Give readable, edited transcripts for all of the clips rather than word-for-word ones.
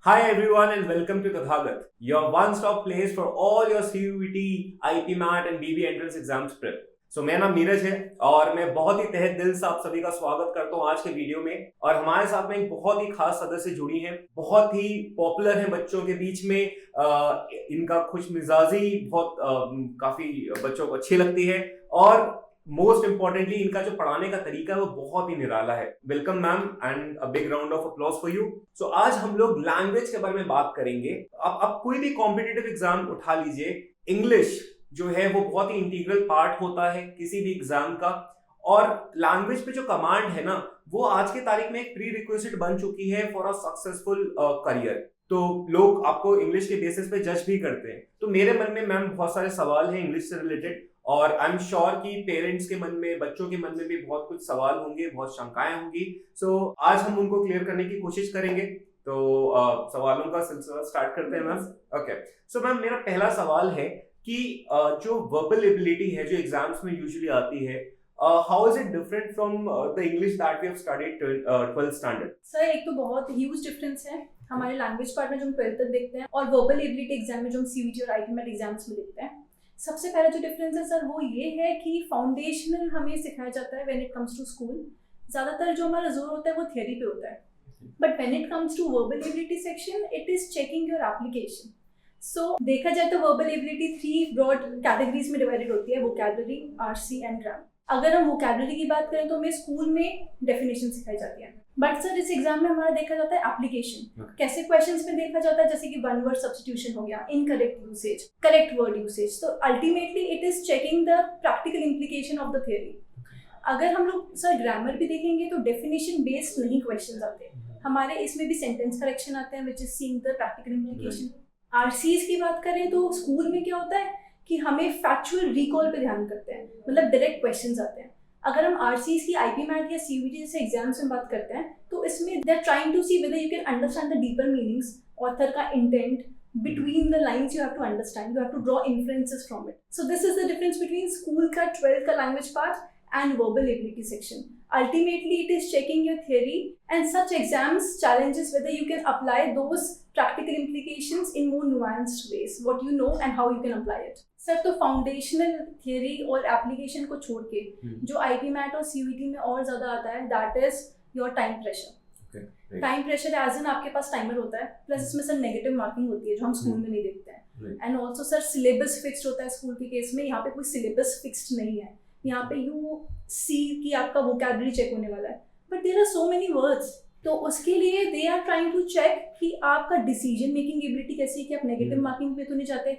Hi everyone and welcome to Tathagat, your one-stop place for all your CUET, IP MAT and BB entrance exams prep. मेरा नाम नीरज है और मैं बहुत ही तहे दिल से आप सभी का स्वागत करता हूँ आज के वीडियो में। और हमारे साथ में एक बहुत ही खास सदस्य जुड़ी हैं, बहुत ही पॉपुलर है बच्चों के बीच में। इनका खुश मिजाजी बहुत काफी बच्चों को अच्छी लगती है और मोस्ट इंपॉर्टेंटली इनका जो पढ़ाने का तरीका है वो बहुत ही निराला है। Welcome ma'am and a big round of applause for you. So आज हम लोग लैंग्वेज के बारे में बात करेंगे। अब कोई भी कॉम्पिटिटिव एग्जाम उठा लीजिए, इंग्लिश जो है वो बहुत ही इंटीग्रल पार्ट होता है किसी भी एग्जाम का। और लैंग्वेज पे जो कमांड है ना, वो आज की तारीख में एक प्री रिक्विजिट बन चुकी है फॉर अ सक्सेसफुल करियर। तो लोग आपको इंग्लिश के बेसिस पे जज भी करते हैं। तो मेरे मन में मैम बहुत सारे सवाल हैं इंग्लिश से रिलेटेड, और आई एम श्योर कि पेरेंट्स के मन में, बच्चों के मन में भी बहुत कुछ सवाल होंगे, बहुत शंकाएं होंगी। सो आज हम उनको क्लियर करने की कोशिश करेंगे। तो सवालों का सिलसिला स्टार्ट करते हैं मैम। ओके, सो मैम मेरा पहला सवाल है कि जो वर्बल एबिलिटी है जो एग्जाम्स में यूजुअली आती है, how is it different from the English that we have studied 12th standard? Sir एक तो बहुत ह्यूज डिफरेंस है हमारे लैंग्वेज पार्ट में जो हम 12th तक देखते हैं और वर्बल एबिलिटी एग्जाम में जो हम सीयूईटी और आईपीएमएट एग्जाम्स में देखते हैं। सबसे पहला जो डिफरेंस है सर वो ये है कि फाउंडेशनल हमें सिखाया जाता है when it comes to school. ज़्यादातर जो हमारा जोर होता है वो थियरी पे होता है, but when it comes to verbal ability section it is checking your application. So देखा जाए तो वर्बल एबिलिटी 3 ब्रॉड कैटेगरीज में डिवाइडेड होती है, वोकैबुलरी, आरसी एंड ग्रामर। अगर हम वोकैबुलरी की बात करें तो हमें स्कूल में डेफिनेशन सिखाई जाती है, बट सर इस एग्जाम में हमारा देखा जाता है एप्लीकेशन। कैसे क्वेश्चंस में देखा जाता है, जैसे कि वन वर्ड सब्स्टिट्यूशन हो गया, incorrect usage, correct word usage. तो ultimately it is checking the practical implication of the theory. अगर हम लोग सर ग्रामर भी देखेंगे तो डेफिनेशन बेस्ड नहीं क्वेश्चंस आते हमारे, इसमें भी सेंटेंस करेक्शन आते हैं which is seeing the practical implication. RCs की बात करें तो स्कूल में क्या होता है कि हमें फैक्चुअल रिकॉल पे ध्यान करते हैं, मतलब डायरेक्ट क्वेश्चंस आते हैं। अगर हम आरसीज की आईपीमैट या सीयूईटी जैसे एग्जाम्स में बात करते हैं तो इसमें they are trying to see whether you can understand the deeper meanings, author का intent, between the lines you have to understand, you have to draw inferences from it. So this is the difference between school का 12th का language part and verbal ability section. Ultimately it is checking your theory, and such exams challenges whether you can apply those practical implications in more nuanced ways, what you know and how you can apply it. Sir तो foundational theory और application को छोड़ के जो IPMAT और CUET में और ज्यादा आता है that is your time pressure. Time pressure as in आपके पास टाइमर होता है, प्लस इसमें सर नेगेटिव मार्किंग होती है जो हम स्कूल में नहीं देखते हैं। And also sir syllabus fixed होता है स्कूल के केस में, यहाँ पे कोई सिलेबस फिक्स्ड नहीं है। यहाँ पे यू सी कि आपका वोकैबुलरी चेक होने वाला है, but there are so many words, तो उसके लिए they are trying to check कि आपका डिसीजन मेकिंग एबिलिटी कैसी है, कि आप नेगेटिव मार्किंग पे तो नहीं जाते।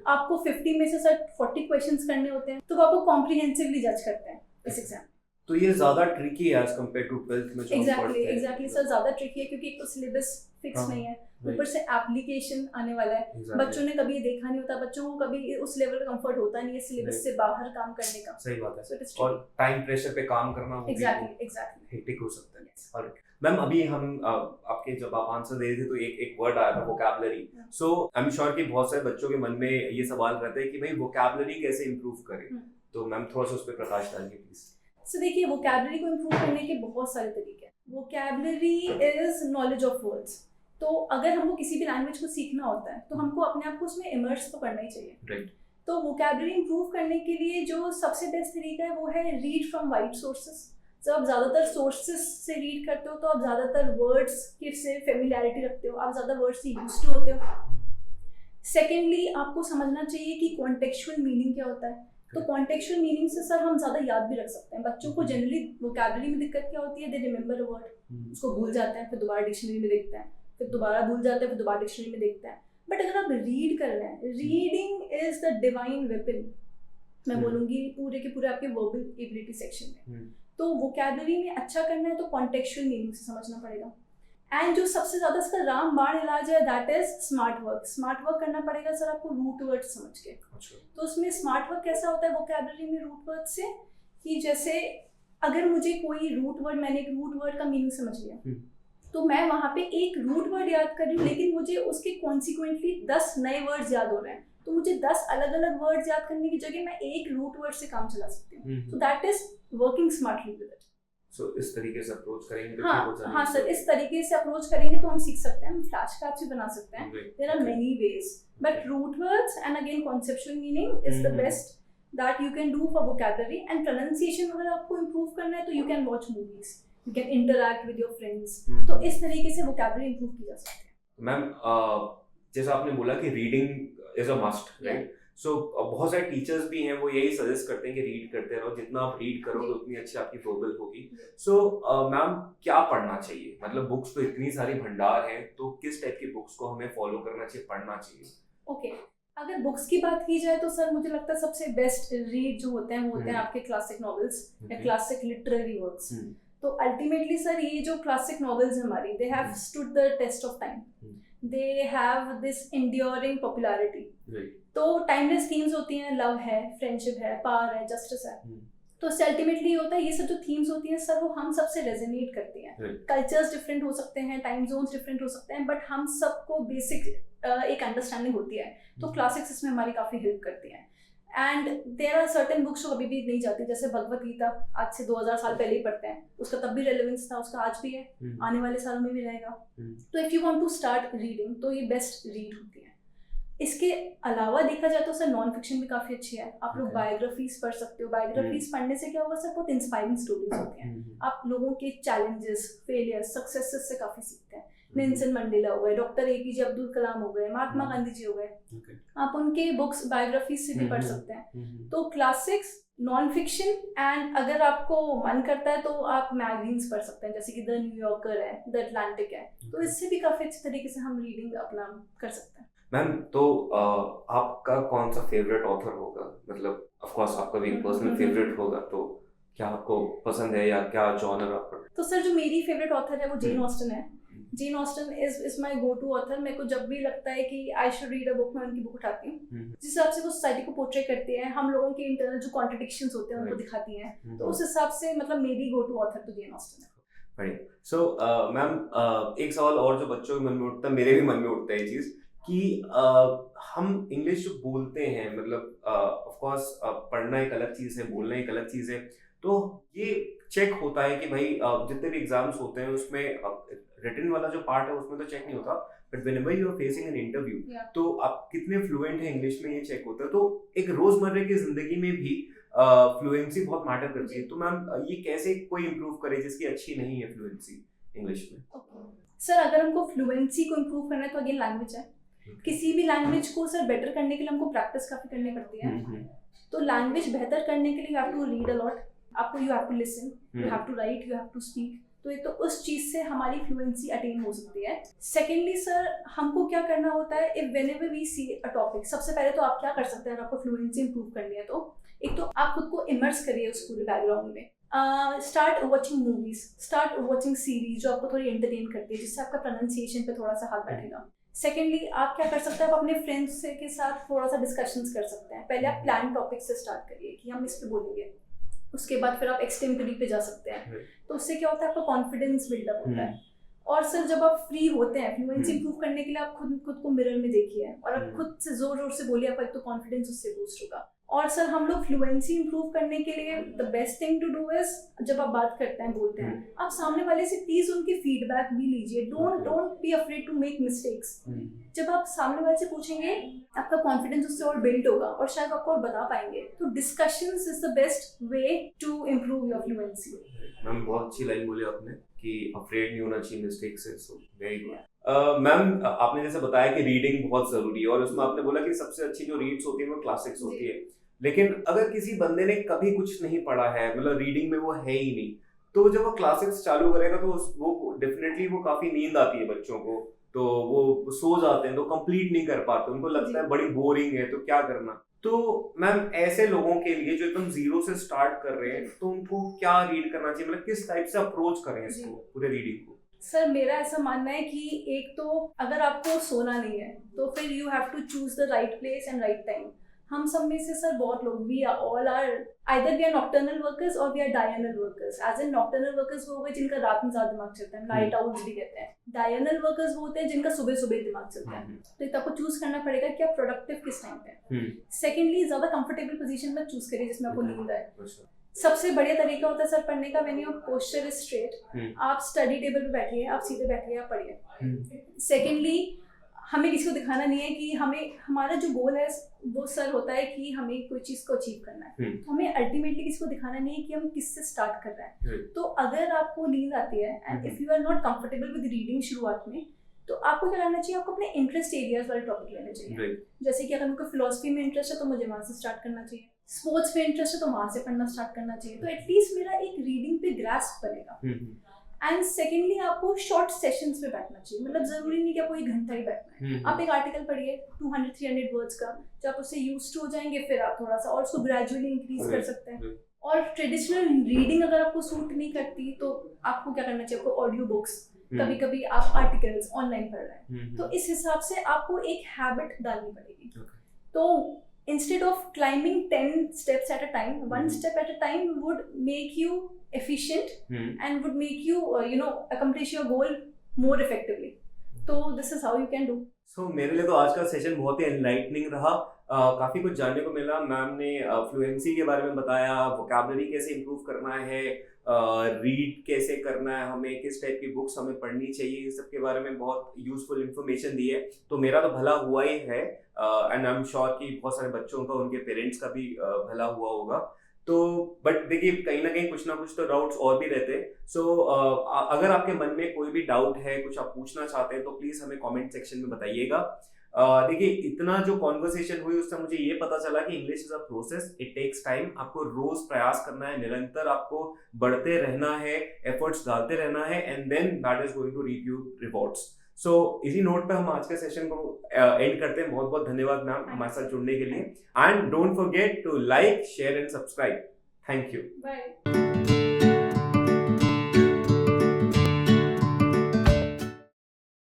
आपको 50 में से सर 40 क्वेश्चंस करने होते हैं, तो वो आपको कॉम्प्रिहेंसिवली जज करते हैं इस एग्जाम। तो ये ज्यादा ट्रिकी है एज कंपेयर टू 12th में जो हम पढ़ते हैं। एग्जैक्टली सर ज्यादा ट्रिकी है क्योंकि एक तो सिलेबस फिक्स नहीं है, ऊपर से एप्लीकेशन आने वाला है। बच्चों ने कभी ये देखा नहीं होता, बच्चों को कभी उस लेवल का कंफर्ट होता नहीं है सिलेबस से बाहर काम करने का। सही बात है। और टाइम प्रेशर पे काम करना एग्जैक्टली हेक्टिक हो सकता है। और मैम अभी हम आपके जब आप आंसर दे रहे थे तो एक वर्ड आया था vocabulary. So I am sure कि बहुत सारे बच्चों के मन में ये सवाल रहता है कि भाई वोकैबुलरी कैसे इंप्रूव करें, तो मैम थोड़ा सा उस पर प्रकाश डालिए प्लीज। सो देखिए वोकैबुलरी को इम्प्रूव करने के बहुत सारे तरीके हैं। Vocabulary is knowledge of words. तो अगर हमको किसी भी लैंग्वेज को सीखना होता है तो हमको अपने आप को उसमें इमर्स तो करना ही चाहिए, राइट? तो वोकैबुलरी इम्प्रूव करने के लिए जो सबसे बेस्ट तरीका है वो है रीड फ्रॉम वाइड सोर्सेस। जब आप ज़्यादातर सोर्सेस से रीड करते हो तो आप ज़्यादातर वर्ड्स के से फेमिलियरिटी रखते हो, आप ज़्यादा वर्ड्स से यूज्ड टू होते हो। सेकेंडली आपको समझना चाहिए कि कॉन्टेक्चुअल मीनिंग क्या होता है। तो कॉन्टेक्चुअल मीनिंग से सर हम ज़्यादा याद भी रख सकते हैं। बच्चों को जनरली वोकैबुलरी में दिक्कत क्या होती है, दे रिमेंबर अ वर्ड, उसको भूल जाते हैं, फिर दोबारा डिक्शनरी में देखते हैं, फिर दोबारा भूल जाते हैं, फिर दोबारा डिक्शनरी में देखते हैं। बट अगर आप रीड कर रहे हैं, reading is the divine weapon, मैं बोलूँगी पूरे के पूरे आपके वर्बल एबिलिटी सेक्शन में। तो वोकैबुलरी में अच्छा करना है तो कॉन्टेक्चुअल मीनिंग से समझना पड़ेगा। एंड जो सबसे ज़्यादा इसका रामबाण इलाज है that is smart work. Smart work करना पड़ेगा सर आपको रूट वर्ड समझ के। तो उसमें स्मार्ट वर्क कैसा होता है वोकैबुलरी में रूट वर्ड से, कि जैसे अगर मुझे कोई रूट वर्ड, मैंने एक रूट वर्ड का मीनिंग समझ लिया तो मैं वहाँ पे एक रूट वर्ड याद कर रही हूँ, लेकिन मुझे उसके कॉन्सिक्वेंटली 10 नए वर्ड्स याद हो रहे हैं, तो मुझे 10 अलग अलग वर्ड्स याद करने की जगह मैं एक रूट वर्ड से काम चला सकती हूँ। तो that is working smartly with it. So इस तरीके से अप्रोच करेंगे तो हाँ सर, इस तरीके से अप्रोच करेंगे तो हम सीख सकते हैं, हम फ्लैश कार्ड्स भी बना सकते हैं. There are many ways, but root words and again conceptual meaning is the best that you can do for vocabulary. and pronunciation अगर आपको improve करना है तो you can watch movies, you can interact with your friends. तो इस तरीके से vocabulary improve की जा सकती है. मैम जैसा आपने बोला कि reading is a must, right? So बहुत सारे टीचर्स भी हैं वो यही सजेस्ट करते हैं कि रीड करते रहो, जितना आप रीड करोगे उतनी अच्छी आपकी वर्बल होगी. सो मैम क्या पढ़ना चाहिए? मतलब बुक्स तो इतनी सारी भंडार हैं, तो किस टाइप की बुक्स को हमें फॉलो करना चाहिए, पढ़ना चाहिए? ओके, अगर बुक्स की बात की जाए तो सर मुझे लगता है सबसे बेस्ट रीड जो होते हैं वो होते हैं आपके क्लासिक नॉवेल्स या क्लासिक लिटरेरी वर्क्स. तो अल्टीमेटली सर ये जो क्लासिक नॉवेल्स हैं हमारी, they have stood the test of time, they have this enduring popularity. तो टाइमलेस थीम्स होती हैं, लव है, फ्रेंडशिप है, पावर है, जस्टिस है. तो इससे अल्टीमेटली होता है ये सब जो थीम्स होती हैं सर वो हम सबसे रेजोनेट करती हैं. कल्चर्स डिफरेंट हो सकते हैं, टाइम जोन्स डिफरेंट हो सकते हैं, बट हम सबको बेसिक एक अंडरस्टैंडिंग होती है. तो क्लासिक्स इसमें हमारी काफ़ी हेल्प करती हैं. And there are certain books जो अभी भी नहीं जाती, जैसे भगवत गीता आज से 2000 साल पहले ही पढ़ते हैं, उसका तब भी रेलेवेंस था, उसका आज भी है, आने वाले सालों में भी रहेगा. तो if you want to start reading तो ये बेस्ट रीड होती है. इसके अलावा देखा जाए तो सर नॉन फिक्शन भी काफ़ी अच्छी है. आप लोग बायोग्राफीज पढ़ सकते हो. बायोग्राफीज पढ़ने से क्या होगा सर, बहुत इंस्पायरिंग स्टोरीज होती हैं. आप लोगों के चैलेंजेस, फेलियर्स, सक्सेसेस से काफ़ी सीखते हैं. नेल्सन मंडेला हो गए, डॉक्टर APJ अब्दुल कलाम हो गए, महात्मा गांधी जी हो गए, आप उनके बुक्स बायोग्राफीज से भी पढ़ सकते हैं. तो क्लासिक्स, नॉन फिक्शन, एंड अगर आपको मन करता है तो आप मैगजीन्स पढ़ सकते हैं, जैसे कि द न्यूयॉर्कर है, द अटलांटिक है. तो इससे भी काफ़ी अच्छे तरीके से हम रीडिंग अपना कर सकते हैं. मैम तो आपका कौन सा फेवरेट ऑथर होगा? मतलब ऑफ कोर्स आपका भी पर्सनल फेवरेट होगा, तो क्या आपको पसंद है या क्या जॉनर आप पढ़ते? तो सर जो मेरी फेवरेट ऑथर है वो जेन ऑस्टन है. Jane Austen is my go to author. मेरे को जब भी लगता है कि I should read a book, मैं उनकी बुक उठाती हूँ. जिस हिसाब से वो सोसाइटी को पोर्ट्रे करती है, हम लोगों के इंटरनल जो कॉन्ट्रडिक्शंस होते हैं उनको दिखाती हैं, तो उस हिसाब से मतलब मेरी गो टू ऑथर तो जेन ऑस्टन है. सो मैम एक सवाल और जो बच्चों के मन में उठता है, मेरे भी मन में उठता है ये चीज़ कि हम इंग्लिश जो बोलते हैं, मतलब ऑफ कोर्स पढ़ना एक अलग चीज़ है, बोलना एक अलग चीज़ है. तो ये चेक होता है कि भाई जितने भी एग्जाम्स होते हैं उसमें रिटन वाला जो पार्ट है उसमें तो चेक नहीं होता, but whenever you are facing an interview तो आप कितने फ्लुएंट हैं इंग्लिश में ये चेक होता है. तो एक रोजमर्रा की जिंदगी में भी फ्लुएंसी बहुत मैटर करती है. तो मैम ये कैसे कोई इम्प्रूव करे जिसकी अच्छी नहीं है फ्लुएंसी इंग्लिश में? सर अगर हमको फ्लुएंसी को इम्प्रूव करना है तो अगेन लैंग्वेज है. किसी भी लैंग्वेज को सर बेटर करने के लिए हमको प्रैक्टिस काफी करनी पड़ती है. तो लैंग्वेज बेहतर करने के लिए you have to read a lot, आपको you have to listen, you have to write, you have to speak. तो एक तो उस चीज़ से हमारी फ्लुएंसी अटेन हो सकती है. सेकेंडली सर हमको क्या करना होता है, if whenever we see a topic, सबसे पहले तो आप क्या कर सकते हैं अगर आपको फ्लुएंसी इंप्रूव करनी है तो एक तो आप खुद को इमर्स करिए उस पूरे बैकग्राउंड में. Start watching movies, start watching series जो आपको थोड़ी एंटरटेन करती है, जिससे आपका प्रोनाउंसिएशन पे थोड़ा सा हाथ बैठेगा. सेकेंडली आप क्या कर सकते हैं, आप अपने फ्रेंड्स के साथ थोड़ा सा डिस्कशंस कर सकते हैं. पहले आप प्लान टॉपिक से स्टार्ट करिए कि हम इस पे बोलेंगे, उसके बाद फिर आप एक्सटेम्परी पे जा सकते हैं. तो उससे क्या होता है, आपका कॉन्फिडेंस बिल्डअप होता है. और सर जब आप फ्री होते हैं फ्लुएंसी इंप्रूव करने के लिए, आप खुद को मिरर में देखिए और आप खुद से जोर जोर से बोलिए, आपका एक तो कॉन्फिडेंस उससे बूस्ट होगा. और सर हम लोग फ्लुएंसी इंप्रूव करने के लिए the best thing to do is, जब आप बात करते हैं, बोलते हैं, आप सामने वाले से प्लीज उनकी फीडबैक भी लीजिए. Don't be afraid to make mistakes. जब आप सामने वाले से पूछेंगे आपका कॉन्फिडेंस उससे और बिल्ड होगा और शायद आपको और बता पाएंगे. तो discussions is the best way to improve your fluency. Ma'am बहुत अच्छी लाइन बोली आपने कि अफ्रेड नहीं होना चाहिए मिस्टेक से. So very good. मैम आपने जैसे बताया कि रीडिंग बहुत जरूरी है और उसमें आपने बोला कि सबसे अच्छी जो रीड्स होती है वो क्लासिक्स होती है. लेकिन अगर किसी बंदे ने कभी कुछ नहीं पढ़ा है, मतलब रीडिंग में वो है ही नहीं, तो जब वो क्लासिक्स चालू करेगा तो वो डेफिनेटली वो काफी नींद आती है बच्चों को, तो वो सो जाते हैं, तो कंप्लीट नहीं कर पाते, उनको लगता है बड़ी बोरिंग है, तो क्या करना. तो मैम ऐसे लोगों के लिए जो एकदम जीरो से स्टार्ट कर रहे हैं, तो उनको क्या रीड करना चाहिए, मतलब किस टाइप से अप्रोच करें इसको, पूरे रीडिंग को? सर मेरा ऐसा मानना है कि एक तो अगर आपको सोना नहीं है तो फिर you have to choose the right place and right time. हम सब में से सर बहुत लोग वी आर नॉक्टर्नल वर्कर्स और we are diurnal workers. As an nocturnal workers वो हो गए जिनका रात में ज्यादा दिमाग चलता है, नाइट आउल्स भी कहते हैं. डायर्नल वर्कर्स वो होते हैं जिनका सुबह सुबह दिमाग चलता है. तो एक आपको चूज करना पड़ेगा कि आप प्रोडक्टिव किस टाइम पे. सेकेंडली ज्यादा कंफर्टेबल पोजीशन में चूज करिए जिसमें आपको नींद आए. सबसे बढ़िया तरीका होता है सर पढ़ने का, when your posture is straight, आप स्टडी टेबल पे बैठिए, आप सीधे बैठिए, आप पढ़िए। सेकेंडली, हमें किसी को दिखाना नहीं है कि हमें, हमारा जो गोल है वो सर होता है कि हमें कोई चीज़ को अचीव करना है, तो हमें अल्टीमेटली किसी को दिखाना नहीं है कि हम किससे स्टार्ट कर रहे हैं। तो अगर आपको नींद आती है and if you are not comfortable with reading शुरुआत में, तो आपको क्या करना चाहिए, आपको अपने इंटरेस्ट एरियाज वाले टॉपिक लेने चाहिए। जैसे कि अगर मुझे फिलोसफी में इंटरेस्ट है तो मुझे वहाँ से स्टार्ट करना चाहिए, स्पोर्ट्स में इंटरेस्ट है तो वहाँ से पढ़ना स्टार्ट करना चाहिए, तो एटलीस्ट मेरा एक रीडिंग पे ग्रास्प बनेगा। एंड सेकेंडली, आपको शॉर्ट सेशंस में बैठना चाहिए, मतलब जरूरी नहीं कि आपको 1 घंटा ही बैठना है। आप एक आर्टिकल पढ़िए 200-300 वर्ड्स का, जब आप उससे यूज्ड हो जाएंगे फिर आप थोड़ा सा और उसको ग्रेजुअली इंक्रीज कर सकते हैं। और ट्रेडिशनल रीडिंग अगर आपको सूट नहीं करती तो आपको क्या करना चाहिए, आपको ऑडियो बुक्स, कभी कभी आप आर्टिकल्स ऑनलाइन पढ़ रहे हैं, तो इस हिसाब से आपको एक हैबिट डालनी पड़ेगी। तो instead of climbing 10 steps at a time, 1 step at a time would make you efficient and would make you accomplish your goal more effectively. So this is how you can do. So मेरे लिए तो आज का session बहुत ही enlightening रहा। काफ़ी कुछ जानने को मिला। मैम ने फ्लुएंसी के बारे में बताया, वोकैबुलरी कैसे इम्प्रूव करना है, रीड कैसे करना है, हमें किस टाइप की बुक्स हमें पढ़नी चाहिए, इन सब के बारे में बहुत यूजफुल इन्फॉर्मेशन दी है। तो मेरा तो भला हुआ ही है एंड आई एम श्योर कि बहुत सारे बच्चों का, उनके पेरेंट्स का भी भला हुआ होगा। तो बट देखिए, कहीं ना कहीं कुछ ना कुछ तो डाउट्स और भी रहते हैं। सो अगर आपके मन में कोई भी डाउट है, कुछ आप पूछना चाहते हैं, तो प्लीज़ हमें कमेंट सेक्शन में बताइएगा। देखिए, इतना जो कॉन्वर्सेशन हुई उससे मुझे ये पता चला कि English is a process, it takes time. आपको रोज प्रयास करना है, निरंतर आपको बढ़ते रहना है, एफर्ट्स डालते रहना है, and then that is going to reap you rewards. So इसी नोट पे हम आज के सेशन को एंड करते हैं। बहुत बहुत धन्यवाद मैम हमारे साथ जुड़ने के लिए, and don't forget to like, share and subscribe. Thank you. Bye.